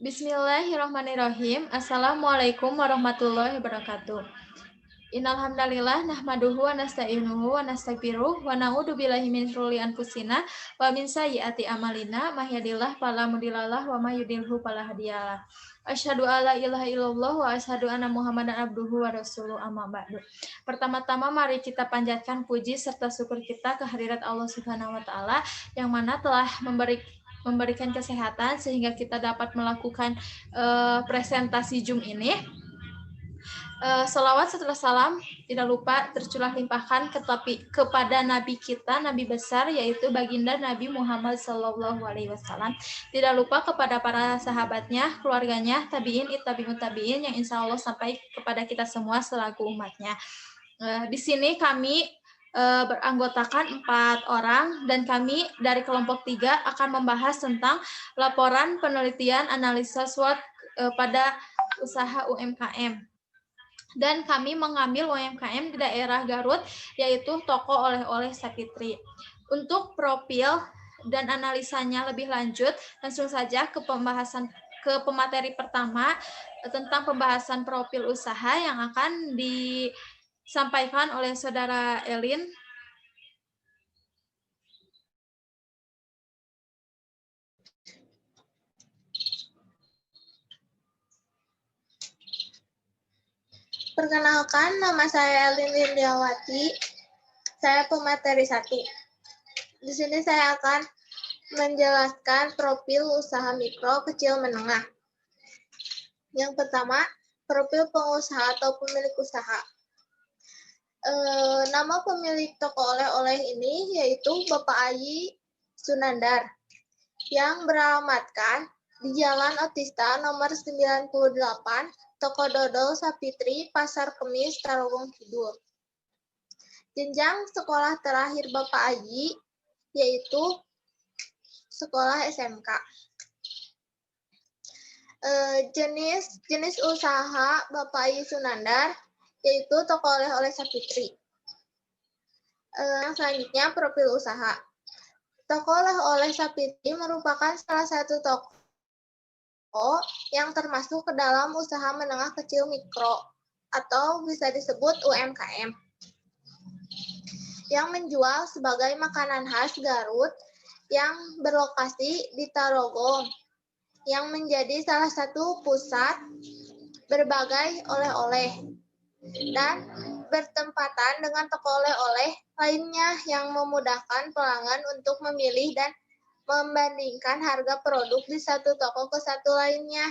Bismillahirrahmanirrahim. Assalamualaikum warahmatullahi wabarakatuh. Innal hamdalillah nahmaduhu wa nasta'inuhu wa nastaghfiruh wa na'udzu billahi min syururi anfusina wa min sayyiati amalina may yahdihillahu fala mudhillalah wa may yudhlilhu fala hadiyalah. Asyhadu alla ilaha illallah wa asyhadu anna Muhammadan abduhu wa rasuluh amma ba'du. Pertama-tama mari kita panjatkan puji serta syukur kita kehadirat Allah Subhanahu wa taala yang mana telah memberikan kesehatan sehingga kita dapat melakukan presentasi Zoom ini. Salawat setelah salam tidak lupa tercurah limpahkan kepada Nabi kita, Nabi besar yaitu baginda Nabi Muhammad SAW. Tidak lupa kepada para sahabatnya, keluarganya, tabiin, tabiun tabiin yang insya Allah sampai kepada kita semua selaku umatnya. Di sini kami beranggotakan 4 orang dan kami dari kelompok 3 akan membahas tentang laporan penelitian analisa SWOT pada usaha UMKM. Dan kami mengambil UMKM di daerah Garut, yaitu toko oleh-oleh Sapitri. Untuk profil dan analisanya lebih lanjut, langsung saja ke pemateri pertama tentang pembahasan profil usaha yang akan disampaikan oleh Saudara Elin. Perkenalkan, nama saya Elin Lindiawati. Saya pemateri 1. Di sini saya akan menjelaskan profil usaha mikro, kecil, menengah. Yang pertama, profil pengusaha atau pemilik usaha. Nama pemilik toko oleh-oleh ini yaitu Bapak Ayi Sunandar yang beralamatkan di Jalan Otista nomor 98, Toko Dodol Sapitri, Pasar Kemis, Tarogong Kidul. Jenjang sekolah terakhir Bapak Ayi yaitu sekolah SMK. Jenis usaha Bapak Ayi Sunandar yaitu toko oleh-oleh Sapitri. Selanjutnya profil usaha. Toko oleh-oleh Sapitri merupakan salah satu toko yang termasuk ke dalam usaha menengah kecil mikro atau bisa disebut UMKM yang menjual sebagai makanan khas Garut yang berlokasi di Tarogong yang menjadi salah satu pusat berbagai oleh-oleh dan bertempatan dengan toko oleh-oleh lainnya yang memudahkan pelanggan untuk memilih dan membandingkan harga produk di satu toko ke satu lainnya,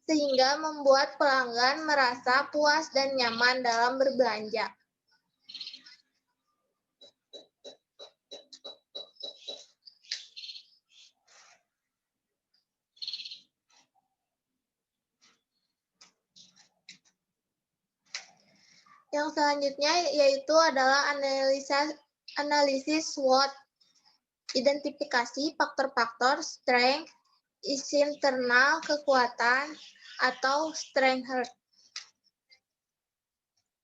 sehingga membuat pelanggan merasa puas dan nyaman dalam berbelanja. Yang selanjutnya yaitu adalah analisis SWOT. Identifikasi faktor-faktor strength, isi internal, kekuatan, atau strength.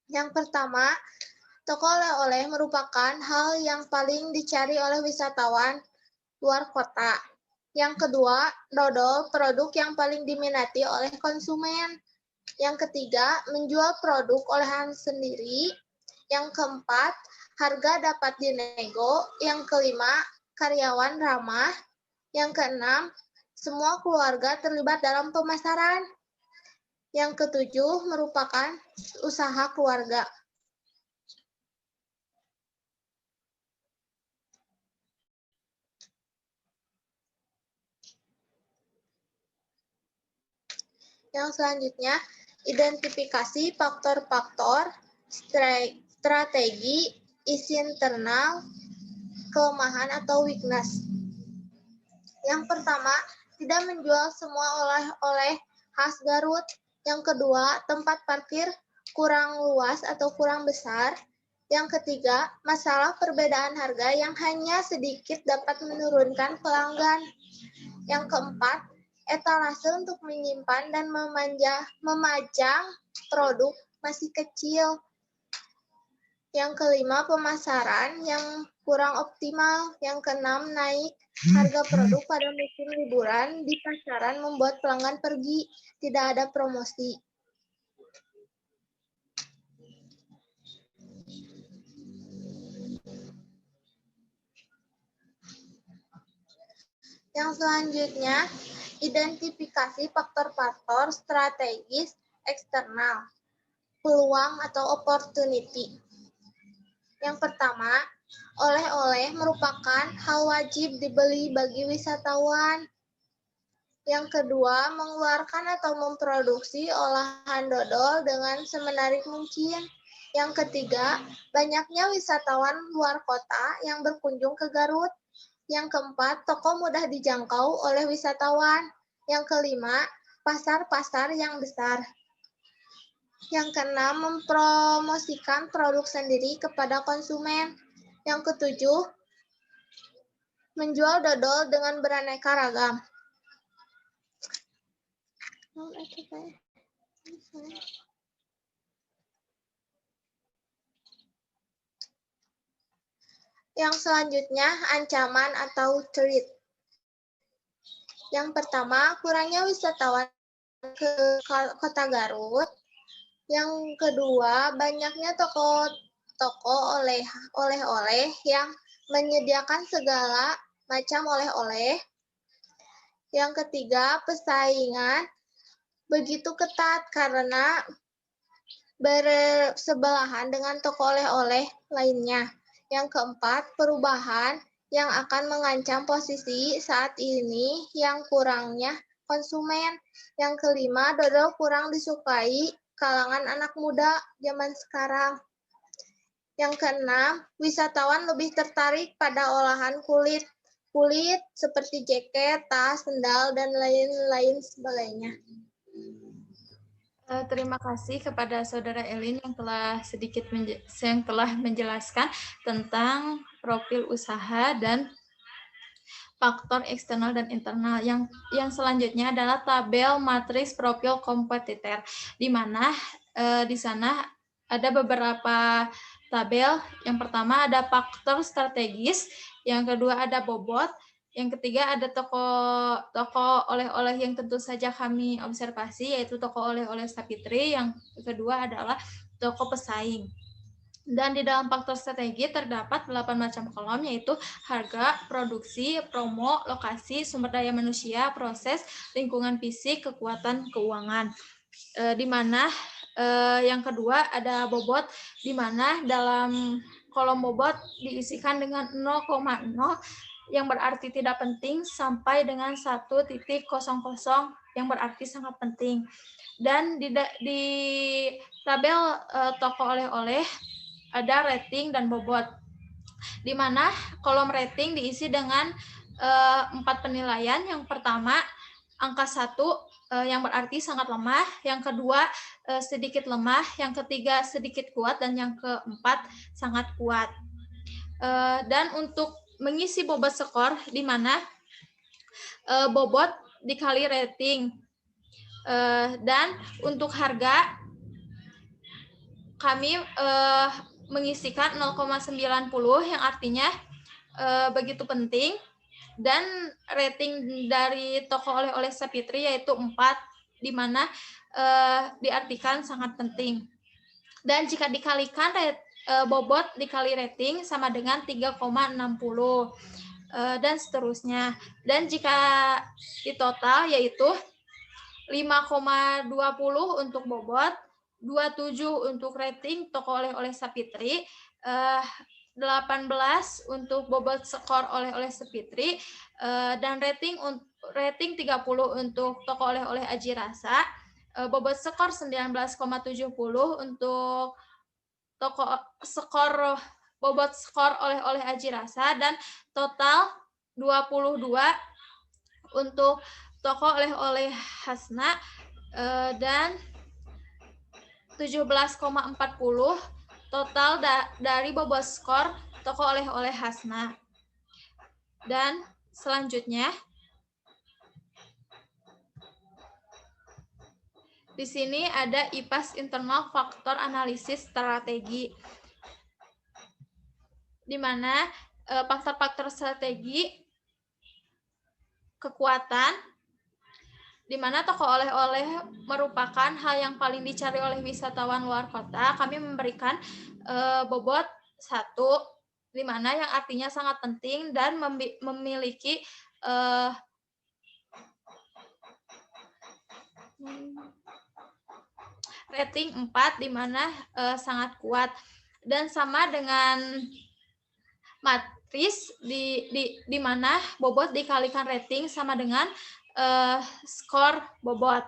Yang pertama, toko oleh-oleh merupakan hal yang paling dicari oleh wisatawan luar kota. Yang kedua, dodol, produk yang paling diminati oleh konsumen. Yang ketiga, menjual produk olehan sendiri. Yang keempat, harga dapat dinego. Yang kelima, karyawan ramah. Yang keenam, semua keluarga terlibat dalam pemasaran. Yang ketujuh, merupakan usaha keluarga. Yang selanjutnya, identifikasi faktor-faktor strategi, isi internal, kelemahan atau weakness. Yang pertama, tidak menjual semua oleh-oleh khas Garut. Yang kedua, tempat parkir kurang luas atau kurang besar. Yang ketiga, masalah perbedaan harga yang hanya sedikit dapat menurunkan pelanggan. Yang keempat, etalase untuk menyimpan dan memajang produk masih kecil. Yang kelima, pemasaran yang kurang optimal. Yang keenam, naik harga produk pada musim liburan di pasaran membuat pelanggan pergi, tidak ada promosi. Yang selanjutnya, identifikasi faktor-faktor strategis eksternal, peluang atau opportunity. Yang pertama, oleh-oleh merupakan hal wajib dibeli bagi wisatawan. Yang kedua, mengeluarkan atau memproduksi olahan dodol dengan semenarik mungkin. Yang ketiga, banyaknya wisatawan luar kota yang berkunjung ke Garut. Yang keempat, toko mudah dijangkau oleh wisatawan. Yang kelima, pasar-pasar yang besar. Yang keenam, mempromosikan produk sendiri kepada konsumen. Yang ketujuh, menjual dodol dengan beraneka ragam. Yang selanjutnya, ancaman atau threat. Yang pertama, kurangnya wisatawan ke kota Garut. Yang kedua, banyaknya toko oleh-oleh yang menyediakan segala macam oleh-oleh. Yang ketiga, persaingan begitu ketat karena bersebelahan dengan toko oleh-oleh lainnya. Yang keempat, perubahan yang akan mengancam posisi saat ini yang kurangnya konsumen. Yang kelima, dodol kurang disukai kalangan anak muda zaman sekarang. Yang keenam, wisatawan lebih tertarik pada olahan kulit seperti jaket, tas, sendal, dan lain-lain sebagainya. Terima kasih kepada Saudara Elin yang telah menjelaskan tentang profil usaha dan faktor eksternal dan internal. Yang selanjutnya adalah tabel matriks profil kompetitor, di mana di sana ada beberapa tabel. Yang pertama ada faktor strategis, yang kedua ada bobot, yang ketiga ada toko oleh-oleh yang tentu saja kami observasi, yaitu toko oleh-oleh Sapitri, yang kedua adalah toko pesaing. Dan di dalam faktor strategi terdapat 8 macam kolom, yaitu harga, produksi, promo, lokasi, sumber daya manusia, proses, lingkungan fisik, kekuatan keuangan. Di mana yang kedua ada bobot, di mana dalam kolom bobot diisikan dengan 0,0 yang berarti tidak penting sampai dengan 1,00 yang berarti sangat penting. Dan di tabel toko oleh-oleh ada rating dan bobot, di mana kolom rating diisi dengan 4 penilaian. Yang pertama, angka 1 yang berarti sangat lemah, yang kedua sedikit lemah, yang ketiga sedikit kuat, dan yang keempat sangat kuat. Dan untuk mengisi bobot skor, di mana bobot dikali rating, dan untuk harga kami mengisikan 0,90 yang artinya begitu penting, dan rating dari toko oleh-oleh Sapitri yaitu 4, di mana diartikan sangat penting. Dan jika dikalikan bobot dikali rating sama dengan 3,60 dan seterusnya. Dan jika di total yaitu 5,20 untuk bobot, 27 untuk rating toko oleh-oleh Sapitri, 18 untuk bobot skor oleh-oleh Sapitri, dan rating 30 untuk toko oleh-oleh Aji Rasa, bobot skor 19,70 untuk toko skor bobot skor oleh-oleh Aji Rasa, dan total 22 untuk toko oleh-oleh Hasna, dan 17,40 total dari bobot skor toko oleh-oleh Hasna. Dan selanjutnya di sini ada IPAS internal faktor analisis strategi. di mana faktor-faktor strategi, kekuatan, di mana toko oleh-oleh merupakan hal yang paling dicari oleh wisatawan luar kota. Kami memberikan bobot 1, di mana yang artinya sangat penting dan memiliki rating 4, di mana sangat kuat. Dan sama dengan matris, di mana bobot dikalikan rating sama dengan skor bobot,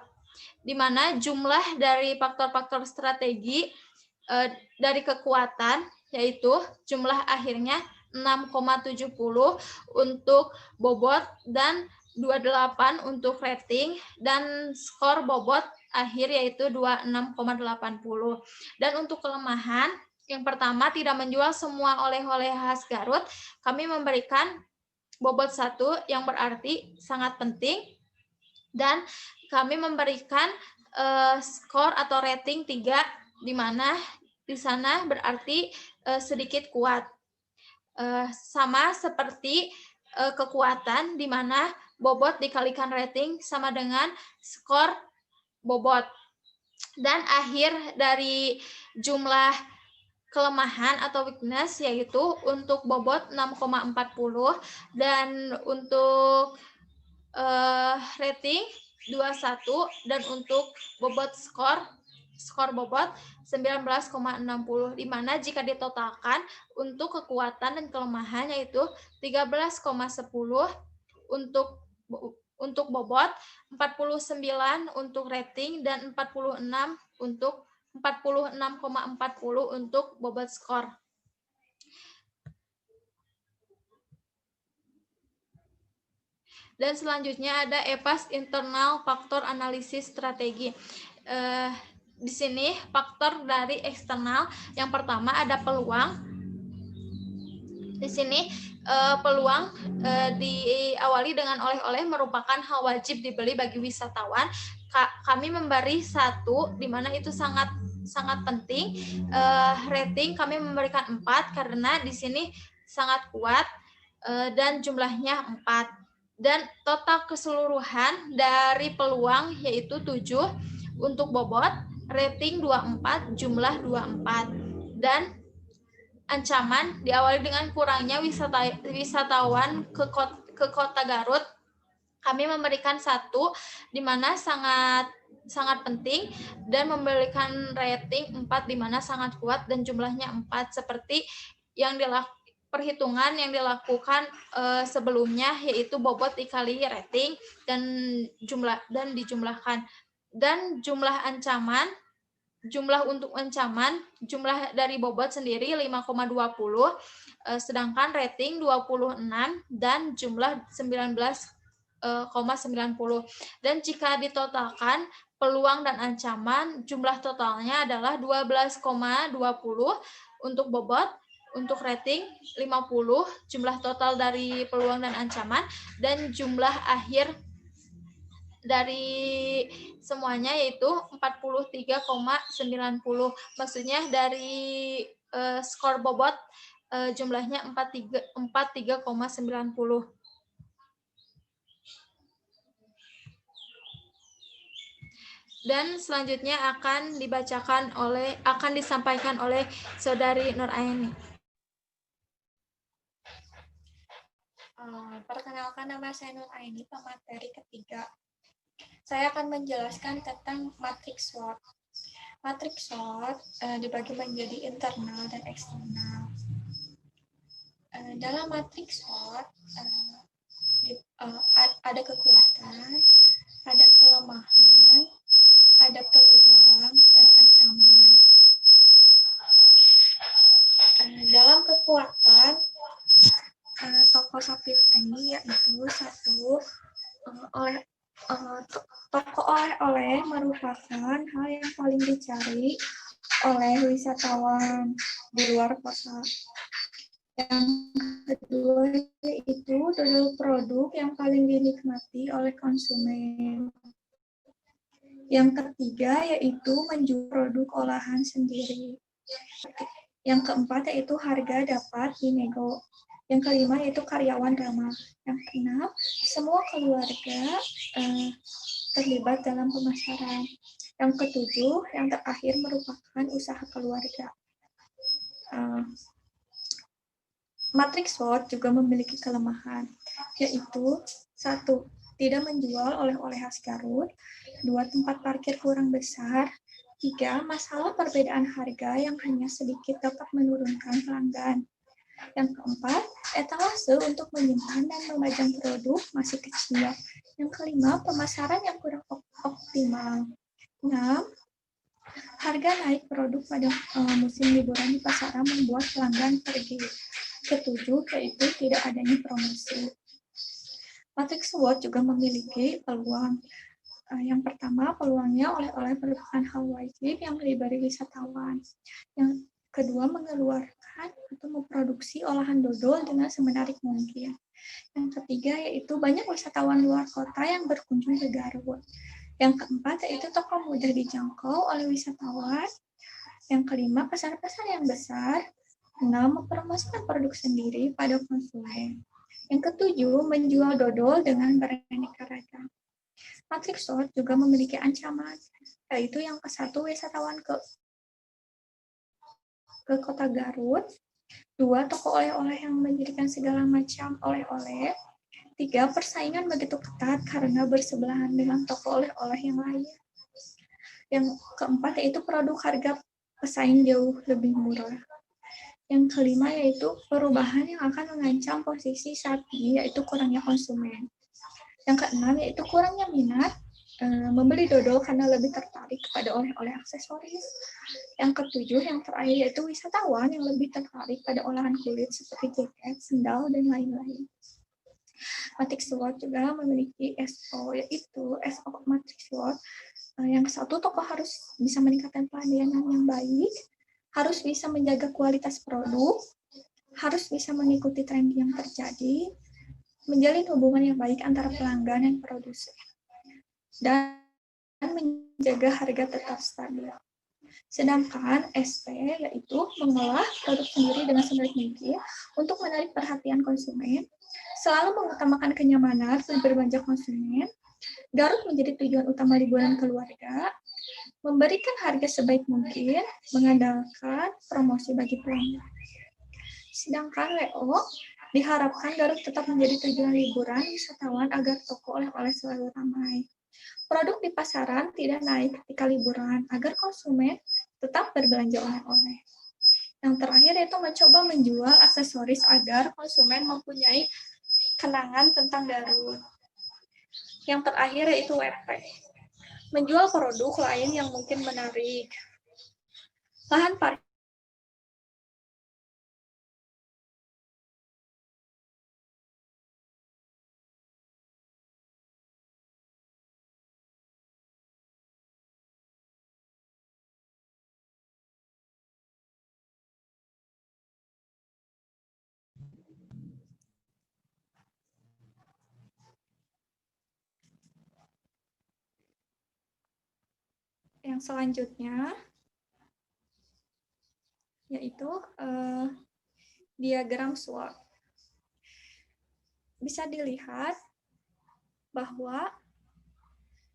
di mana jumlah dari faktor-faktor strategi dari kekuatan, yaitu jumlah akhirnya 6,70 untuk bobot dan 28 untuk rating, dan skor bobot akhir yaitu 26,80. Dan untuk kelemahan, yang pertama, tidak menjual semua oleh-oleh khas Garut. Kami memberikan bobot 1 yang berarti sangat penting, dan kami memberikan skor atau rating 3, di mana di sana berarti sedikit kuat. Sama seperti kekuatan, di mana bobot dikalikan rating sama dengan skor bobot. Dan akhir dari jumlah kelemahan atau weakness yaitu untuk bobot 6,40 dan untuk rating 21, dan untuk bobot skor bobot 19,60, di mana jika ditotalkan untuk kekuatan dan kelemahan yaitu 13,10 untuk bobot, 49 untuk rating, dan 46,40 untuk bobot skor. Dan selanjutnya ada EPAS, internal faktor analisis strategi. Di sini faktor dari eksternal, yang pertama ada peluang. Di sini peluang diawali dengan oleh-oleh merupakan hal wajib dibeli bagi wisatawan. Kami memberi 1, di mana itu sangat penting. Rating kami memberikan 4 karena di sini sangat kuat, dan jumlahnya 4. Dan total keseluruhan dari peluang yaitu 7 untuk bobot, rating 24, jumlah 24. Dan ancaman diawali dengan kurangnya wisatawan ke kota Garut. Kami memberikan 1, di mana sangat penting, dan memberikan rating 4, di mana sangat kuat dan jumlahnya 4, seperti yang perhitungan yang dilakukan sebelumnya, yaitu bobot dikali rating dan dijumlahkan. Dan jumlah untuk ancaman, jumlah dari bobot sendiri 5,20, sedangkan rating 26, dan jumlah 19,90. Dan jika ditotalkan peluang dan ancaman, jumlah totalnya adalah 12,20 untuk bobot, untuk rating 50, jumlah total dari peluang dan ancaman, dan jumlah akhir dari semuanya yaitu 43,90. Maksudnya dari skor bobot jumlahnya 43,90. Dan selanjutnya akan disampaikan oleh Saudari Nur Aini. Perkenalkan, nama saya Nur Aini, pemateri ketiga. Saya akan menjelaskan tentang matriks SWOT. Matriks SWOT dibagi menjadi internal dan eksternal. Dalam matriks SWOT ada kekuatan, ada kelemahan, ada peluang, dan ancaman. Dalam kekuatan, tokoh Sapitri yaitu 1, toko oleh-oleh merupakan hal yang paling dicari oleh wisatawan di luar kota. Yang kedua yaitu produk yang paling dinikmati oleh konsumen. Yang ketiga yaitu menjual produk olahan sendiri. Yang keempat yaitu harga dapat dinego. Yang kelima yaitu karyawan ramah. Yang keenam, semua keluarga terlibat dalam pemasaran. Yang ketujuh, yang terakhir merupakan usaha keluarga. Matriks SWOT juga memiliki kelemahan, yaitu 1. Tidak menjual oleh-oleh khas Garut. 2. Tempat parkir kurang besar. 3. Masalah perbedaan harga yang hanya sedikit dapat menurunkan pelanggan. Yang keempat, etalase untuk menyimpan dan memajang produk masih kecil. Yang kelima, pemasaran yang kurang optimal. 6. Harga naik produk pada musim liburan di pasaran membuat pelanggan pergi. Ketujuh, yaitu tidak adanya promosi. Matriks SWOT juga memiliki peluang. Yang pertama, peluangnya oleh-oleh merupakan hal wajib yang diberi wisatawan. Yang kedua, mengeluarkan atau memproduksi olahan dodol dengan semenarik mungkin. Yang ketiga, yaitu banyak wisatawan luar kota yang berkunjung ke Garut. Yang keempat, yaitu toko mudah dijangkau oleh wisatawan. Yang kelima, pasar-pasar yang besar. 6. Mempromosikan produk sendiri pada konsumen. Yang ketujuh, menjual dodol dengan beraneka ragam. Matriks SWOT juga memiliki ancaman, yaitu yang ke-1, wisatawan ke kota Garut. 2. Toko oleh-oleh yang menjadikan segala macam oleh-oleh. 3. Persaingan begitu ketat karena bersebelahan dengan toko oleh-oleh yang lain. Yang keempat, yaitu produk harga pesaing jauh lebih murah. Yang kelima, yaitu perubahan yang akan mengancam posisi saat ini, yaitu kurangnya konsumen. Yang keenam, yaitu kurangnya minat membeli dodol karena lebih tertarik kepada oleh-oleh aksesoris. Yang ketujuh, yang terakhir, yaitu wisatawan yang lebih tertarik pada olahan kulit seperti jaket, sendal, dan lain-lain. Matriks SWOT juga memiliki SO, yaitu SO matriks SWOT. Yang satu, toko harus bisa meningkatkan pelayanan yang baik, harus bisa menjaga kualitas produk, harus bisa mengikuti tren yang terjadi, menjalin hubungan yang baik antara pelanggan dan produsen, dan menjaga harga tetap stabil. Sedangkan SP yaitu mengolah produk sendiri dengan sebaik mungkin untuk menarik perhatian konsumen, selalu mengutamakan kenyamanan dan berbelanja konsumen, Garut menjadi tujuan utama liburan keluarga, memberikan harga sebaik mungkin, mengandalkan promosi bagi pelanggan. Sedangkan WO diharapkan Garut tetap menjadi tujuan liburan wisatawan agar toko oleh-oleh selalu ramai. Produk di pasaran tidak naik ketika liburan agar konsumen tetap berbelanja oleh-oleh. Yang terakhir yaitu mencoba menjual aksesoris agar konsumen mempunyai kenangan tentang Garut. Yang terakhir yaitu WP. Menjual produk lain yang mungkin menarik. Lahan parkir yang selanjutnya yaitu diagram SWOT. Bisa dilihat bahwa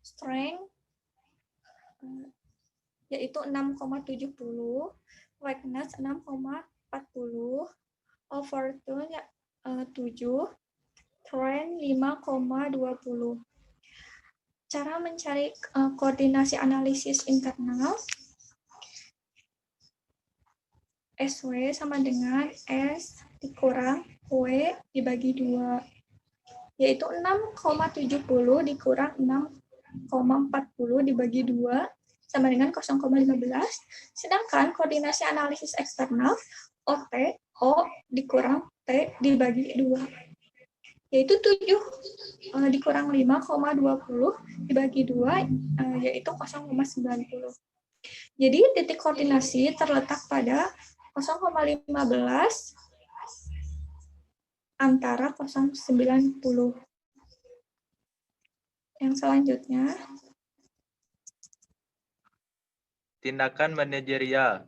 strength yaitu 6,70, weakness 6,40, overtone 7, trend 5,20. Cara mencari koordinasi analisis internal, SW sama dengan S dikurang W dibagi 2, yaitu 6,70 dikurang 6,40 dibagi 2 sama dengan 0,15, sedangkan koordinasi analisis eksternal OT, O dikurang T dibagi 2, yaitu 7 dikurang 5,20 dibagi 2, yaitu 0,90. Jadi titik koordinasi terletak pada 0,15 antara 0,90. Yang selanjutnya, tindakan manajerial.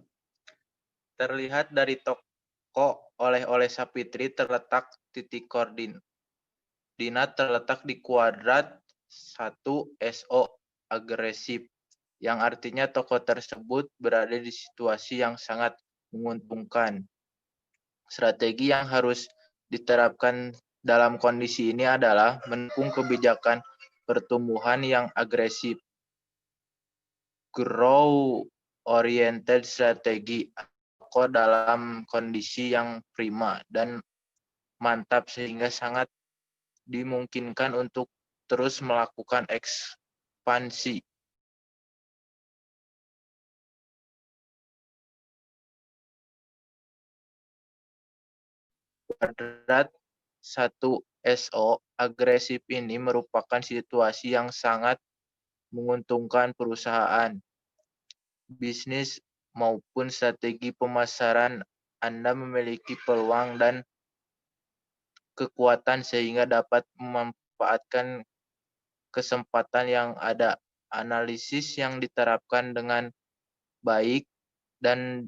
Terlihat dari toko oleh-oleh Sapitri terletak titik koordinat terletak di kuadrat 1 SO agresif, yang artinya toko tersebut berada di situasi yang sangat menguntungkan. Strategi yang harus diterapkan dalam kondisi ini adalah mendukung kebijakan pertumbuhan yang agresif, grow-oriented strategi, toko dalam kondisi yang prima dan mantap sehingga sangat dimungkinkan untuk terus melakukan ekspansi. Kuadrat 1 SO agresif ini merupakan situasi yang sangat menguntungkan perusahaan, bisnis, maupun strategi pemasaran. Anda memiliki peluang dan kekuatan sehingga dapat memanfaatkan kesempatan yang ada. Analisis yang diterapkan dengan baik dan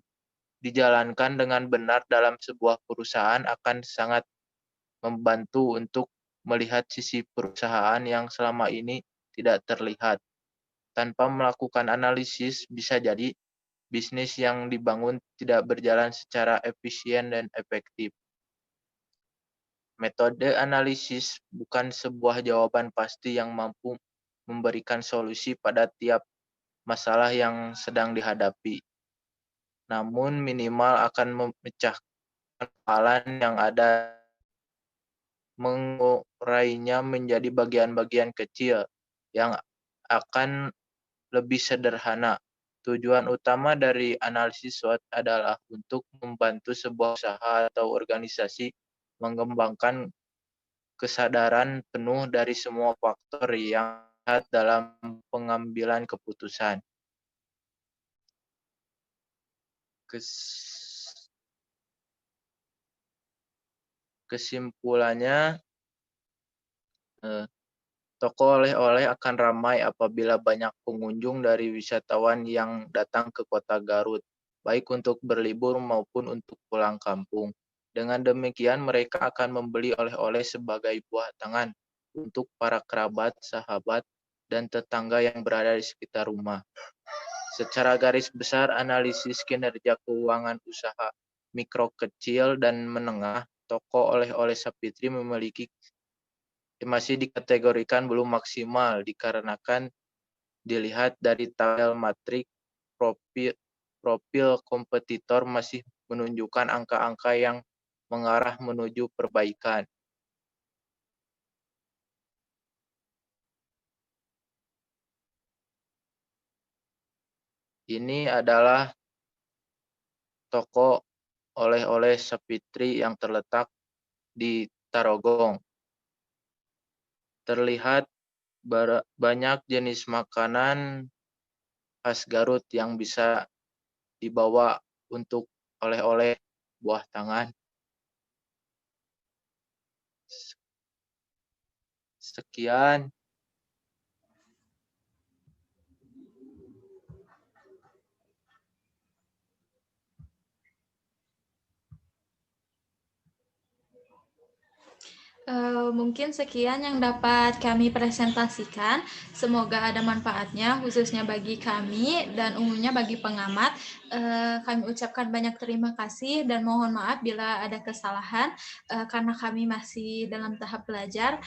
dijalankan dengan benar dalam sebuah perusahaan akan sangat membantu untuk melihat sisi perusahaan yang selama ini tidak terlihat. Tanpa melakukan analisis, bisa jadi bisnis yang dibangun tidak berjalan secara efisien dan efektif. Metode analisis bukan sebuah jawaban pasti yang mampu memberikan solusi pada tiap masalah yang sedang dihadapi, namun minimal akan memecahkan persoalan yang ada, mengurainya menjadi bagian-bagian kecil yang akan lebih sederhana. Tujuan utama dari analisis SWOT adalah untuk membantu sebuah usaha atau organisasi mengembangkan kesadaran penuh dari semua faktor yang ada dalam pengambilan keputusan. Kesimpulannya, toko oleh-oleh akan ramai apabila banyak pengunjung dari wisatawan yang datang ke kota Garut, baik untuk berlibur maupun untuk pulang kampung. Dengan demikian, mereka akan membeli oleh-oleh sebagai buah tangan untuk para kerabat, sahabat, dan tetangga yang berada di sekitar rumah. Secara garis besar, analisis kinerja keuangan usaha mikro, kecil, dan menengah, toko oleh-oleh Sapitri masih dikategorikan belum maksimal dikarenakan dilihat dari tabel matrik profil kompetitor masih menunjukkan angka-angka yang mengarah menuju perbaikan. Ini adalah toko oleh-oleh Sapitri yang terletak di Tarogong. Terlihat banyak jenis makanan khas Garut yang bisa dibawa untuk oleh-oleh buah tangan. Sekian. Mungkin sekian yang dapat kami presentasikan. Semoga ada manfaatnya, khususnya bagi kami dan umumnya bagi pengamat. Kami ucapkan banyak terima kasih dan mohon maaf bila ada kesalahan karena kami masih dalam tahap belajar.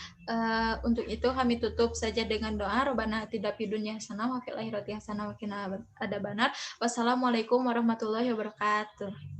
Untuk itu kami tutup saja dengan doa. Rabbana atina fid dunya hasanah wa fil akhirati hasanah wa qina adzabannar. Wassalamualaikum warahmatullahi wabarakatuh.